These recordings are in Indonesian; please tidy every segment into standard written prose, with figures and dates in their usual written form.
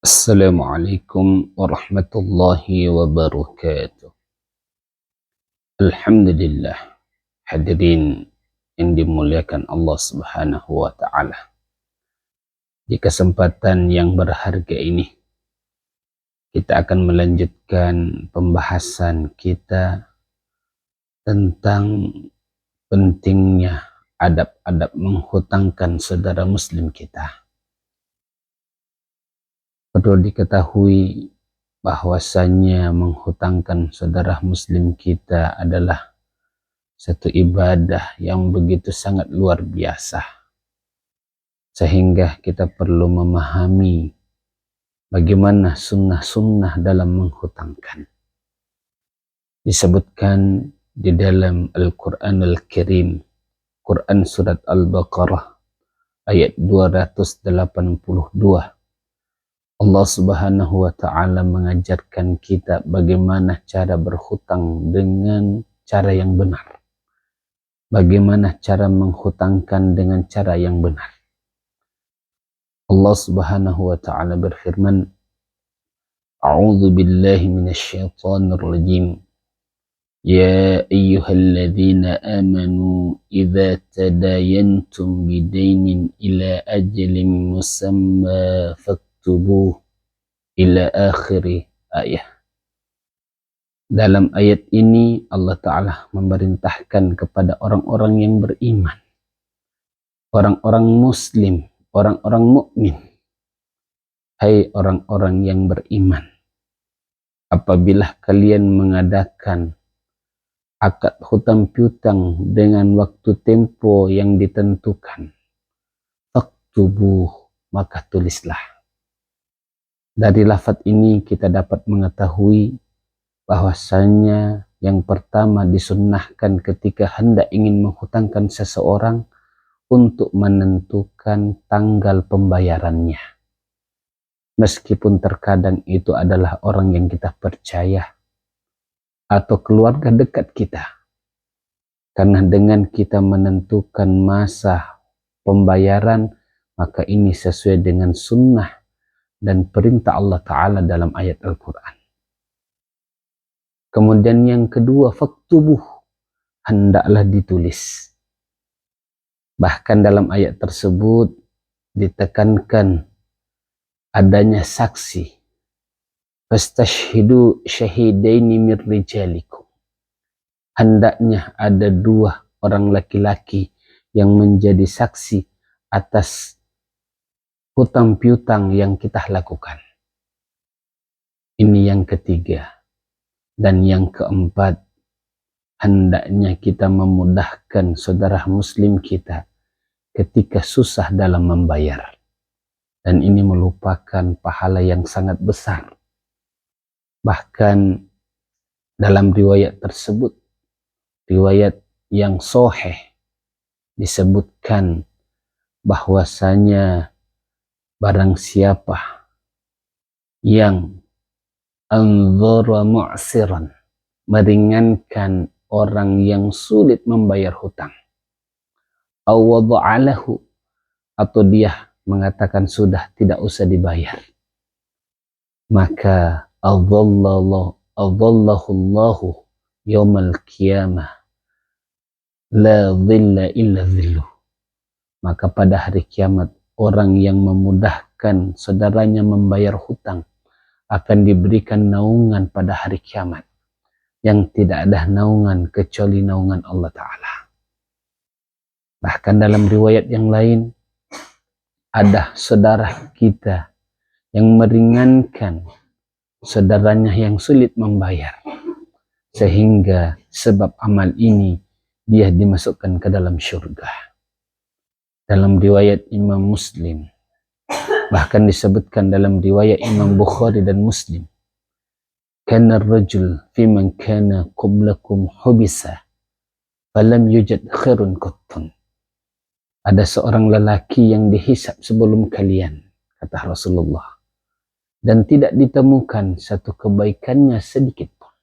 Assalamualaikum warahmatullahi wabarakatuh. Alhamdulillah, hadirin yang dimuliakan Allah Subhanahu wa Ta'ala. Di kesempatan yang berharga ini, kita akan melanjutkan pembahasan kita tentang pentingnya adab-adab menghutangkan saudara Muslim kita. Perlu diketahui bahwasanya menghutangkan saudara Muslim kita adalah satu ibadah yang begitu sangat luar biasa, sehingga kita perlu memahami bagaimana sunnah-sunnah dalam menghutangkan. Disebutkan di dalam Al-Quranul Karim, Quran Surat Al-Baqarah ayat 282, Allah Subhanahu wa Ta'ala mengajarkan kita bagaimana cara berhutang dengan cara yang benar. Bagaimana cara menghutangkan dengan cara yang benar. Allah Subhanahu wa Ta'ala berfirman, A'udzu billahi minasyaitonir rajim. Ya ayyuhalladzina amanu idza tadayantum bidainin ila ajalin musamma faktubuh ila akhiri ayat. Dalam ayat ini Allah Ta'ala memerintahkan kepada orang-orang yang beriman, orang-orang muslim, orang-orang mukmin. Hai orang-orang yang beriman, apabila kalian mengadakan akad hutang piutang dengan waktu tempo yang ditentukan, faktubuh, maka tulislah. Dari lafaz ini kita dapat mengetahui bahwasanya yang pertama disunnahkan ketika hendak ingin menghutangkan seseorang untuk menentukan tanggal pembayarannya. Meskipun terkadang itu adalah orang yang kita percaya atau keluarga dekat kita. Karena dengan kita menentukan masa pembayaran, maka ini sesuai dengan sunnah dan perintah Allah Ta'ala dalam ayat Al-Quran. Kemudian yang kedua, faktubuh, hendaklah ditulis. Bahkan dalam ayat tersebut ditekankan adanya saksi. Fastashhidu syahidaini min rijalikum. Hendaknya ada 2 orang laki-laki yang menjadi saksi atas hutang piutang yang kita lakukan. Ini yang ketiga. Dan yang keempat, hendaknya kita memudahkan saudara muslim kita ketika susah dalam membayar. Dan ini merupakan pahala yang sangat besar. Bahkan dalam riwayat tersebut, riwayat yang sahih, disebutkan bahwasanya barang siapa yang anzara mu'siran, meringankan orang yang sulit membayar hutang, aw wada'alahu, atau dia mengatakan sudah tidak usah dibayar, maka Allahu yaumal qiyamah la dhilla illa dhilluh. Maka pada hari kiamat, orang yang memudahkan saudaranya membayar hutang akan diberikan naungan pada hari kiamat yang tidak ada naungan kecuali naungan Allah Ta'ala. Bahkan dalam riwayat yang lain, ada saudara kita yang meringankan saudaranya yang sulit membayar, sehingga sebab amal ini dia dimasukkan ke dalam syurga. Dalam riwayat Imam Muslim, bahkan disebutkan dalam riwayat Imam Bukhari dan Muslim, kana ar-rajul fi man kana qablakum hubisa falam yujad khairun qattun. Ada seorang lelaki yang dihisab sebelum kalian, kata Rasulullah, dan tidak ditemukan satu kebaikannya sedikit pun,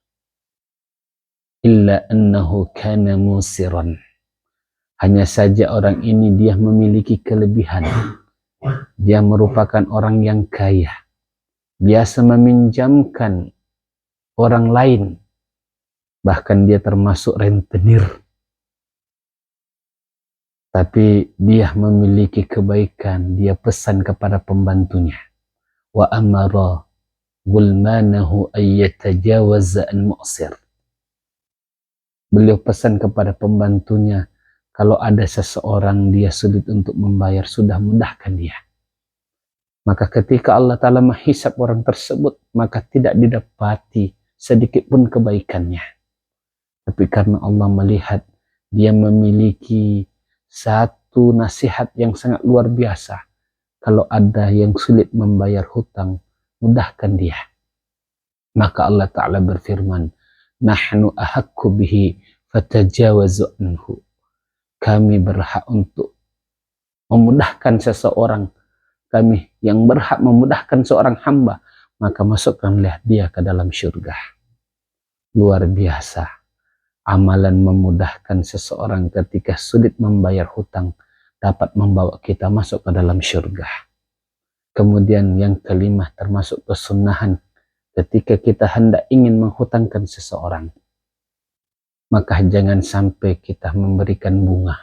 illa annahu kana musiran. Hanya saja orang ini dia memiliki kelebihan. Dia merupakan orang yang kaya. biasa meminjamkan orang lain, bahkan dia termasuk rentenir, tapi dia memiliki kebaikan, dia pesan kepada pembantunya, wa amara gulmanahu ayyatajawaza al-mu'sir. Beliau pesan kepada pembantunya, kalau ada seseorang dia sulit untuk membayar, sudah mudahkan dia. Maka ketika Allah Ta'ala menghisap orang tersebut, maka tidak didapati sedikit pun kebaikannya. Tapi karena Allah melihat dia memiliki satu nasihat yang sangat luar biasa. Kalau ada yang sulit membayar hutang, mudahkan dia. Maka Allah Ta'ala berfirman, nahnu ahakku bihi fatajawazu anhu. Kami berhak untuk memudahkan seseorang. Kami yang berhak memudahkan seorang hamba, maka masukkanlah dia ke dalam syurga. Luar biasa. Amalan memudahkan seseorang ketika sulit membayar hutang dapat membawa kita masuk ke dalam syurga. Kemudian yang kelima termasuk kesunahan ketika kita hendak ingin menghutangkan seseorang, maka jangan sampai kita memberikan bunga.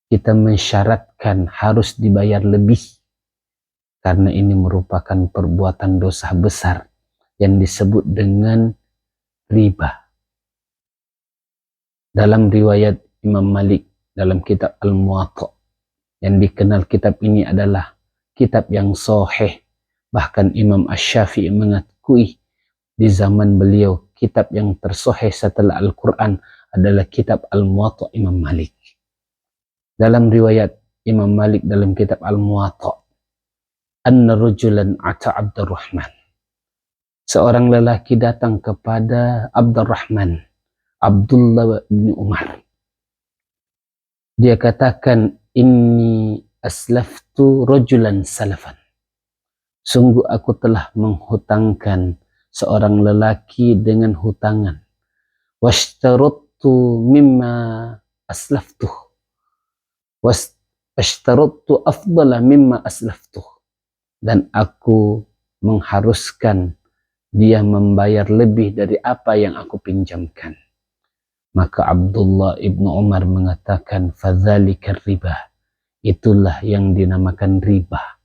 Kita mensyaratkan harus dibayar lebih, karena ini merupakan perbuatan dosa besar yang disebut dengan riba. Dalam riwayat Imam Malik dalam kitab Al-Muwatta, yang dikenal kitab ini adalah kitab yang sahih, bahkan Imam Asy-Syafi'i mengakui di zaman beliau kitab yang tersahih setelah Al-Quran adalah kitab Al-Muwatta Imam Malik. Dalam riwayat Imam Malik dalam kitab Al-Muwatta, anna rajulan ata Abdurrahman, seorang lelaki datang kepada Abdurrahman, Abdullah bin Umar. Dia katakan, inni aslaftu rajulan salafan. Sungguh aku telah menghutangkan seorang lelaki dengan hutangan. Washtaruttu mimma aslaftuh. Washtaruttu afdala mimma aslaftuh. Dan aku mengharuskan dia membayar lebih dari apa yang aku pinjamkan. Maka Abdullah ibnu Umar mengatakan, fadzalika riba. Itulah yang dinamakan riba.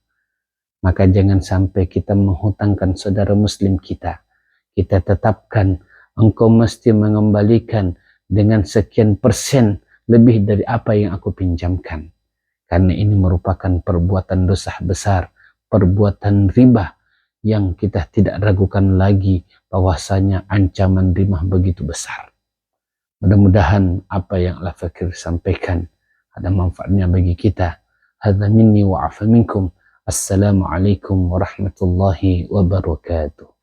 Maka jangan sampai kita menghutangkan saudara muslim kita. Kita tetapkan, engkau mesti mengembalikan dengan sekian persen lebih dari apa yang aku pinjamkan. Karena ini merupakan perbuatan dosa besar, perbuatan riba yang kita tidak ragukan lagi bahwasanya ancaman riba begitu besar. Mudah-mudahan apa yang Al-Fakir sampaikan ada manfaatnya bagi kita. Hadza minni wa afa minkum. Assalamualaikum warahmatullahi wabarakatuh.